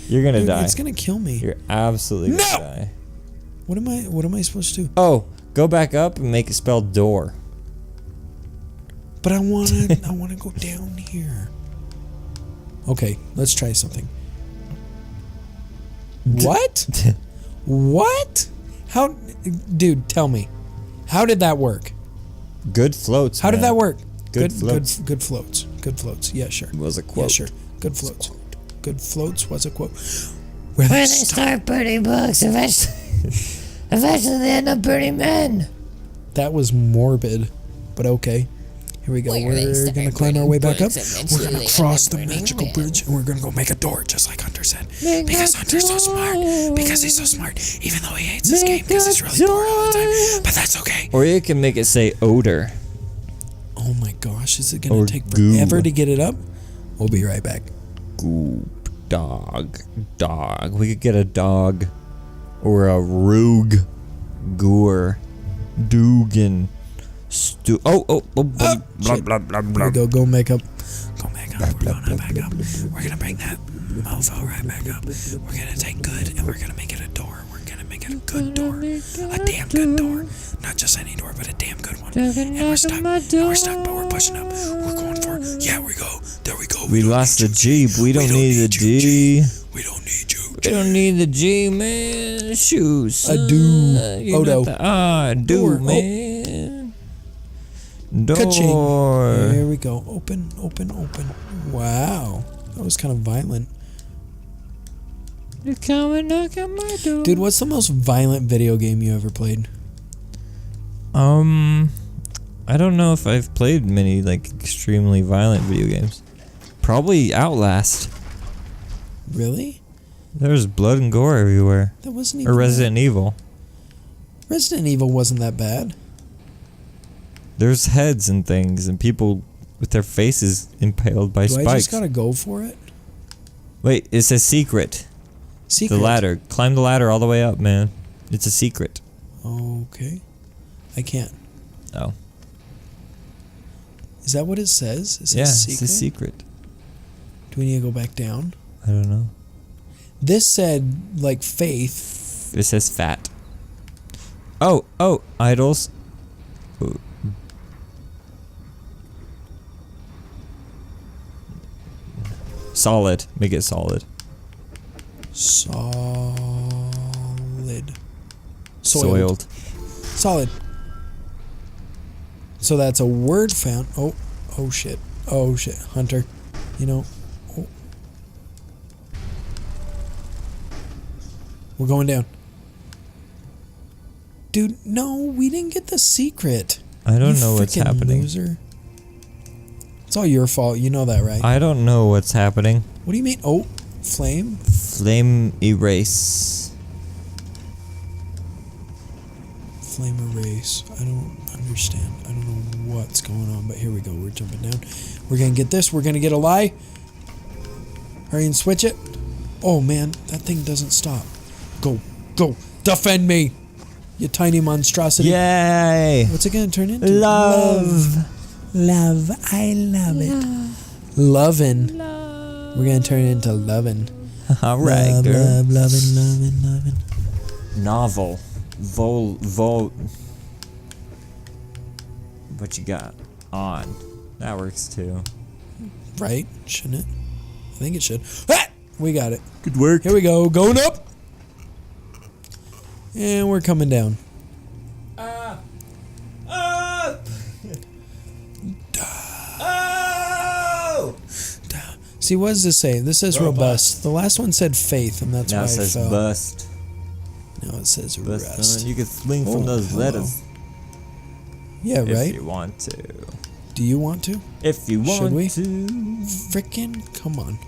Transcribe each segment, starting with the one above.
You're gonna die. It's gonna kill me. You're absolutely gonna die. What am I supposed to do? Oh, go back up and make it spell door. But I wanna go down here. Okay, let's try something. What? What? How, dude? Tell me, how did that work? Good floats. How did that work? Good floats. Good floats. Good floats. Yeah, sure. Was a quote. Yeah, sure. Good floats. Good floats was a quote. When they start burning books, eventually they end up burning men. That was morbid, but okay. Here we go. We're gonna climb our way back up. We're gonna cross the magical bridge, and we're gonna go make a door, just like Hunter said. Because Hunter's so smart. Because he's so smart, even though he hates this game because he's really bored all the time. But that's okay. Or you can make it say odor. Oh my gosh, is it gonna take forever to get it up? We'll be right back. Goop. Dog. We could get a dog. Or a roog. Goor. Dugan. Blah, blah, blah, blah. Go make up. Go make up. We're going back up. We're gonna bring that mofo right back up. We're gonna take good and we're gonna make it a door. We're gonna make it a good door. A damn good door. Not just any door, but a damn good one. And we're stuck. But we're pushing up. We're going for it. Yeah, we go. There we go. We lost the Jeep. We don't need the G. We don't need you. We don't need the G, man. Shoes. A do. Odo. Do, man. Door. Ka-ching. There we go. Open. Wow. That was kind of violent. You come and knock on my door. Dude, what's the most violent video game you ever played? I don't know if I've played many, like, extremely violent video games. Probably Outlast. Really? There's blood and gore everywhere. That wasn't even Or Resident Evil. Resident Evil wasn't that bad. There's heads and things, and people with their faces impaled by spikes. I just gotta go for it? Wait, it's a secret. Secret? The ladder. Climb the ladder all the way up, man. It's a secret. Okay. I can't. Oh. Is that what it says? It says Yeah, secret? it's a secret. Do we need to go back down? I don't know. This said, like, faith. It says fat. Oh, idols. Ooh. Solid. Make it solid. Solid. Soiled. Solid. So that's a word found. Oh shit. Oh shit. Hunter. You know. Oh. We're going down. Dude, no, we didn't get the secret. I don't know what's happening. Loser. It's all your fault. You know that, right? I don't know what's happening. What do you mean? Oh, flame? Flame erase. Flame erase. I don't understand. I don't know what's going on, but here we go. We're jumping down. We're gonna get this. We're gonna get a lie. Hurry and switch it. Oh man, that thing doesn't stop. Go. Defend me, you tiny monstrosity. Yay! What's it gonna turn into? Love. I love it. Lovin'. We're gonna turn it into lovin'. Alright, girl. Lovin'. Novel. Vol. What you got? On. That works too. Right? Shouldn't it? I think it should. Ah! We got it. Good work. Here we go. Going up. And we're coming down. Up! See, what does this say? This says robust. The last one said faith, and that's Now why it says I fell. bust. Now it says Bust. rust. You can swing from Oh, those hello. letters. Yeah, right? If you want to. Do you want to? If you want Should we? to. Frickin' come on.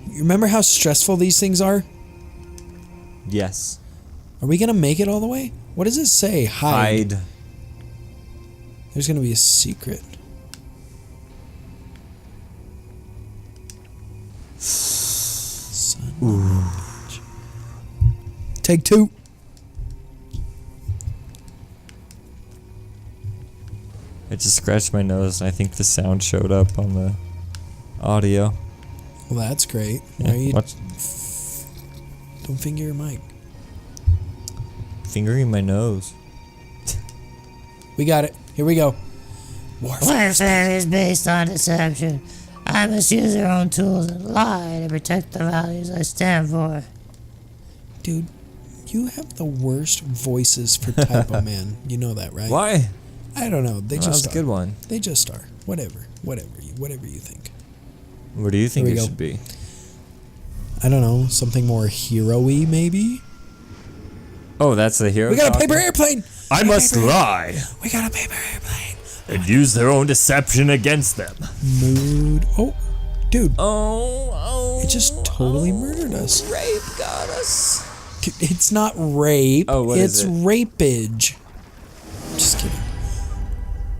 You remember how stressful these things are? Yes. Are we gonna make it all the way? What does it say? Hide. There's gonna be a secret. Son of a bitch. Take two. I just scratched my nose and I think the sound showed up on the audio. Well, that's great. Yeah, Why are you... watch. Don't finger your mic. Fingering my nose. We got it. Here we go. Warfare is based on deception. I must use your own tools and lie to protect the values I stand for. Dude, you have the worst voices for Typoman. You know that, right? Why? I don't know. They That just was a good one. They just are. Whatever you think. What do you think Here we it go. should be? I don't know. Something more hero-y, maybe? Oh, that's the hero. We got a talking? paper airplane! I must lie We got a paper airplane! and use their own deception against them. Mood. Oh, dude. Oh, It just totally murdered us. Rape got us. Dude, it's not rape. Oh, what it's is it? rapage. Just kidding.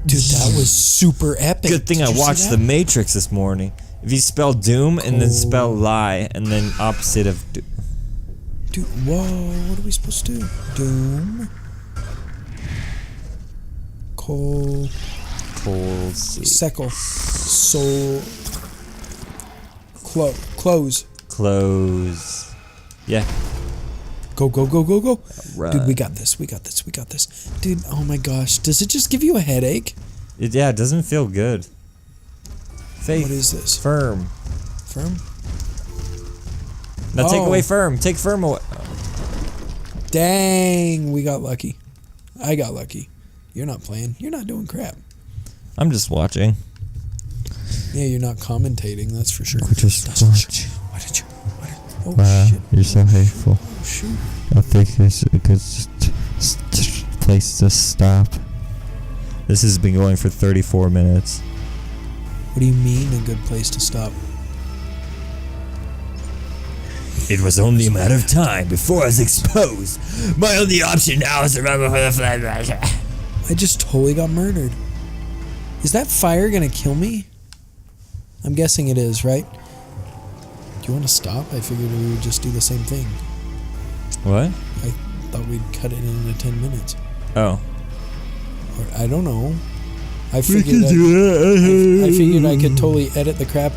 Dude, that was super epic. Good thing Did I you see watched that? The Matrix this morning. If you spell doom and then spell lie and then opposite of Dude, whoa, what are we supposed to do? Doom. Coal. Seckle. Soul. Close. Close. Yeah. Go. Right. Dude, we got this. Dude, oh my gosh. Does it just give you a headache? Yeah, it doesn't feel good. Faith. What is this? Firm. Firm? Now take Oh. away firm. Take firm away. Dang, we got lucky. I got lucky. You're not playing. You're not doing crap. I'm just watching. Yeah, you're not commentating, that's for sure. Just That's for watch. sure. What did you? Oh, Wow, shit. you're so hateful. Oh, shoot. I think it's a good place to stop. This has been going for 34 minutes. What do you mean, a good place to stop? It was only a matter of time before I was exposed. My only option now is to run before the flame. I just totally got murdered. Is that fire gonna kill me? I'm guessing it is, right? Do you want to stop? I figured we would just do the same thing. What? I thought we'd cut it into 10 minutes. Oh. Or, I don't know. I figured I figured I could totally edit the crap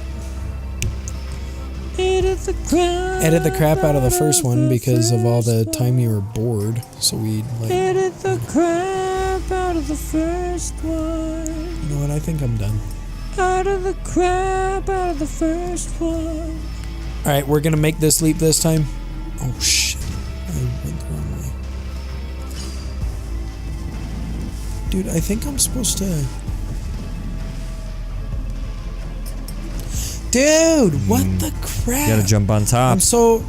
out of the first one because of all the time you were bored. So we like Edit the crap out of the first one. You know what? I think I'm done. Out of the crap out of the first one. All right, we're gonna make this leap this time. Oh shit! I went the wrong way. Dude, I think I'm supposed to. Dude, what the crap? You gotta jump on top. I'm so.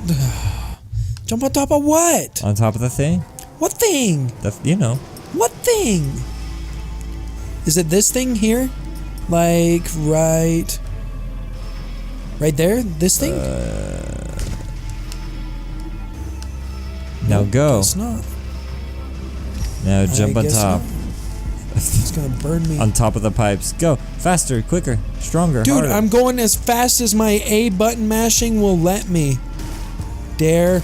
Jump on top of what? On top of the thing? What thing? You know. What thing? Is it this thing here? Like right there? This thing? Now go. It's not. Now jump I on guess top. not. It's gonna burn me. On top of the pipes. Go. Faster, quicker, stronger, Dude, harder. I'm going as fast as my A button mashing will let me. Dare.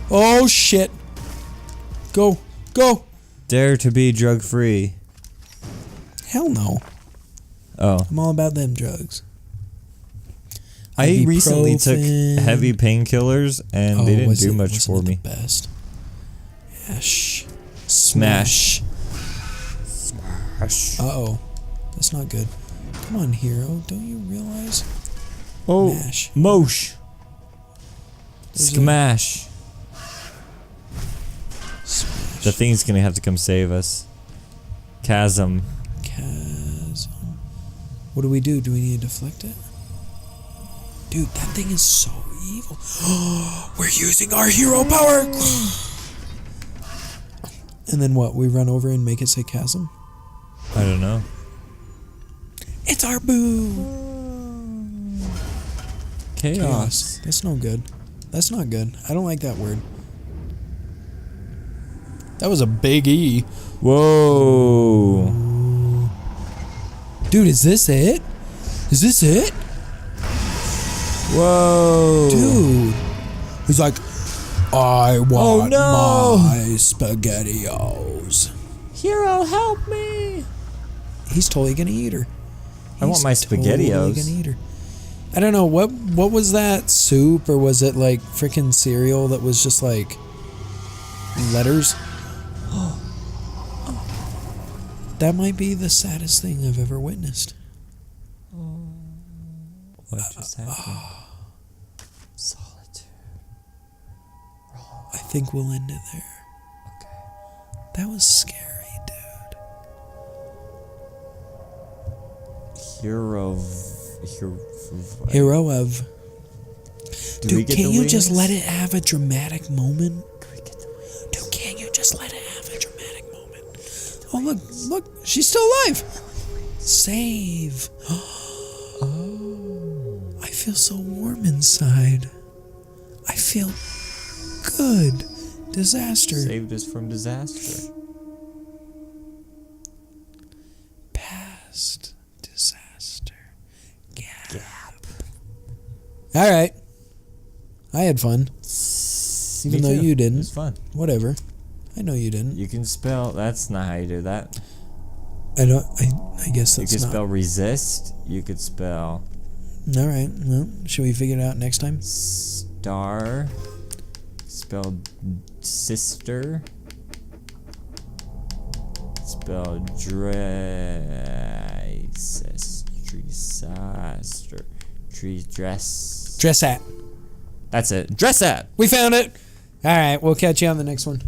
Oh shit. Go. Dare to be drug free. Hell no. Oh. I'm all about them drugs. I recently took Ibuprofen. heavy painkillers and they didn't was do it- much wasn't for it me. The best. Yeah, Smash. Uh-oh. That's not good. Come on, hero. Don't you realize? Oh, Mash. Mosh. There's a- Smash. Smash. The thing's gonna have to come save us. Chasm. Chasm. What do we do? Do we need to deflect it? Dude, that thing is so evil. We're using our hero power! And then what? We run over and make it say chasm? I don't know. It's our boo! Chaos. That's no good. That's not good. I don't like that word. That was a big E. Whoa. Dude, is this it? Is this it? Whoa. Dude. He's like, I want no. my SpaghettiOs. Hero, help me. He's totally gonna eat her. I want my He's totally SpaghettiOs. gonna eat her. I don't know, what was that? Soup, or was it like freaking cereal that was just like letters? That might be the saddest thing I've ever witnessed. What just happened? Solitude. I think we'll end it there. Okay. That was scary, dude. Hero of. Hero of. Do we Dude, get can't the you just wings? let it have a dramatic moment? Can we get the wings? Dude, can't you just let it have a dramatic moment? Oh, look, she's still alive. Save. Oh. I feel so warm inside. I feel good. Disaster. Saved us from disaster. Past disaster. Gap. All right. I had fun. Even though you didn't. It was fun. Whatever. I know you didn't. You can spell. That's not how you do that. I guess You that's could not. spell resist. You could spell All right. Well, should we figure it out next time? star. Spell sister. Spell disaster. Dress. Dress at. That's it. Dress at. We found it. All right. We'll catch you on the next one.